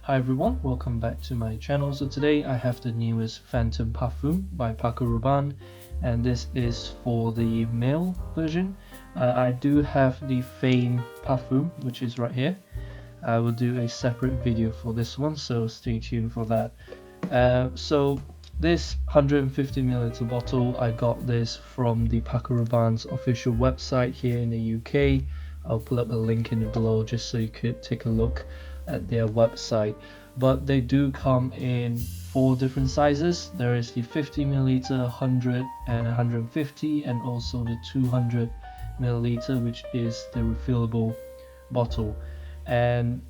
Hi everyone, welcome back to my channel. So today I have the newest Phantom Parfum by Paco Rabanne, and this is for the male version. I do have the Fame Parfum, which is right here. I will do a separate video for this one, so stay tuned for that. So this 150ml bottle, I got this from the Paco Rabanne's official website here in the UK. I'll put up a link in below just so you could take a look at their website. But they do come in 4 different sizes. There is the 50ml, 100 and 150, and also the 200ml, which is the refillable bottle. And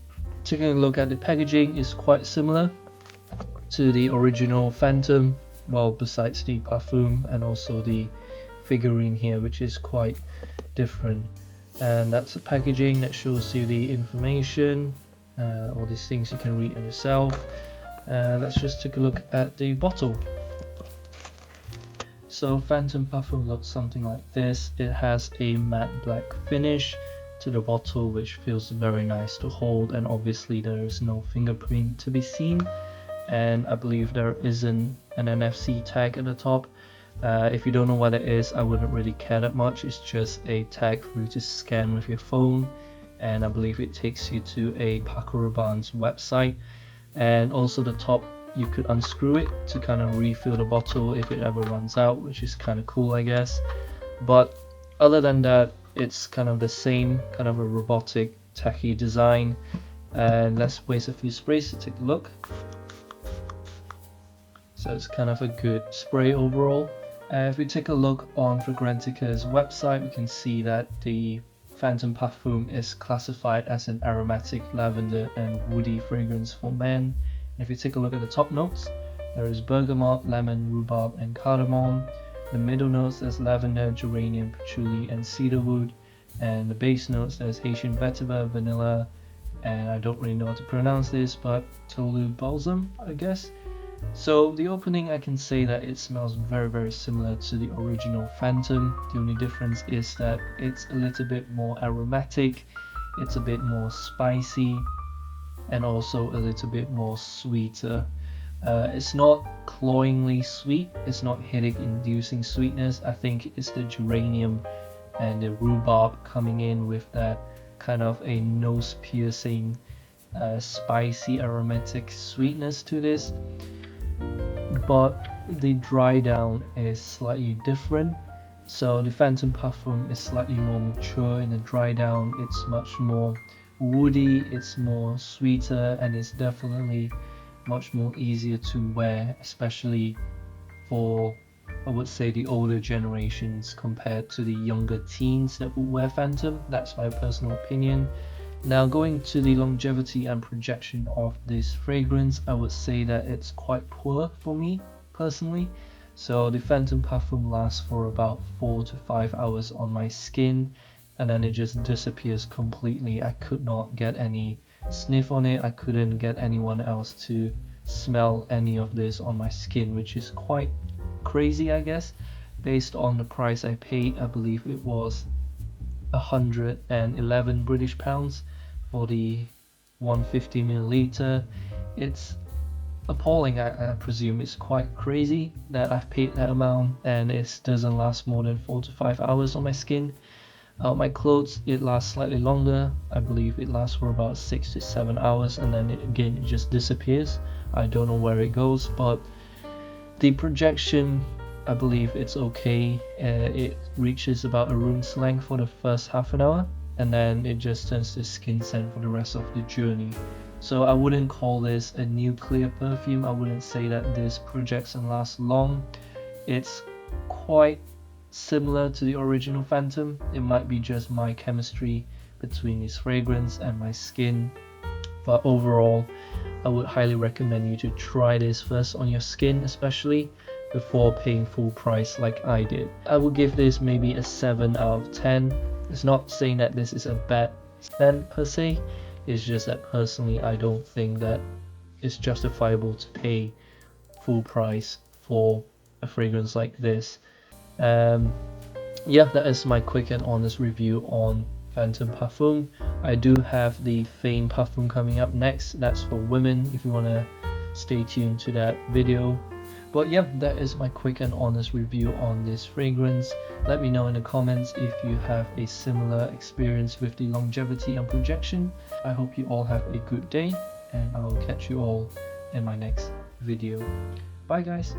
taking a look at the packaging is quite similar to the original Phantom, well, besides the Parfum and also the figurine here, which is quite different. And that's the packaging that shows you the information, all these things you can read on yourself. Let's just take a look at the bottle. So Phantom Parfum looks something like this. It has a matte black finish to the bottle, which feels very nice to hold, and obviously there is no fingerprint to be seen, and I believe there isn't an NFC tag at the top. If you don't know what it is, I wouldn't really care that much. It's just a tag for you to scan with your phone, and I believe it takes you to a Paco Rabanne's website. And also the top, you could unscrew it to kind of refill the bottle if it ever runs out, which is kind of cool, I guess. But other than that, it's kind of the same, kind of a robotic tacky design. And let's waste a few sprays to take a look. So it's kind of a good spray overall. If we take a look on Fragrantica's website, we can see that the Phantom Parfum is classified as an aromatic lavender and woody fragrance for men. And if you take a look at the top notes, there is bergamot, lemon, rhubarb and cardamom. The middle notes, there's lavender, geranium, patchouli and cedarwood. And the base notes, there's Haitian vetiver, vanilla, and I don't really know how to pronounce this, but Tolu balsam, I guess. So the opening, I can say that it smells very similar to the original Phantom. The only difference is that it's a little bit more aromatic, it's a bit more spicy, and also a little bit more sweeter. It's not cloyingly sweet, it's not headache inducing sweetness. I think it's the geranium and the rhubarb coming in with that kind of a nose piercing spicy aromatic sweetness to this. But the dry down is slightly different. So the Phantom Parfum is slightly more mature. In the dry down, it's much more woody, it's more sweeter, and it's definitely much more easier to wear, especially for, I would say, the older generations compared to the younger teens that would wear Phantom. That's my personal opinion. Now, going to the longevity and projection of this fragrance, I would say that it's quite poor for me personally. So the Phantom Parfum lasts for about 4 to 5 hours on my skin, and then it just disappears completely. I could not get any sniff on it. I couldn't get anyone else to smell any of this on my skin, which is quite crazy, I guess, based on the price I paid. I believe it was 111 British pounds for the 150ml. It's appalling. I presume it's quite crazy that I've paid that amount and it doesn't last more than 4 to 5 hours on my skin. My clothes, it lasts slightly longer. I believe it lasts for about 6 to 7 hours, and then it just disappears. I don't know where it goes, but the projection, I believe it's okay. It reaches about a room's length for the first half an hour, and then it just turns to skin scent for the rest of the journey. So I wouldn't call this a nuclear perfume. I wouldn't say that this projects and lasts long. It's quite similar to the original Phantom. It might be just my chemistry between this fragrance and my skin, but overall I would highly recommend you to try this first on your skin, especially before paying full price like I did. I would give this maybe a 7 out of 10. It's not saying that this is a bad scent per se, it's just that personally I don't think that it's justifiable to pay full price for a fragrance like this. Yeah, that is my quick and honest review on Phantom Parfum. I do have the Fame Parfum coming up next. That's for women, if you want to stay tuned to that video. But yeah, that is my quick and honest review on this fragrance. Let me know in the comments if you have a similar experience with the longevity and projection. I hope you all have a good day, and I will catch you all in my next video. Bye guys.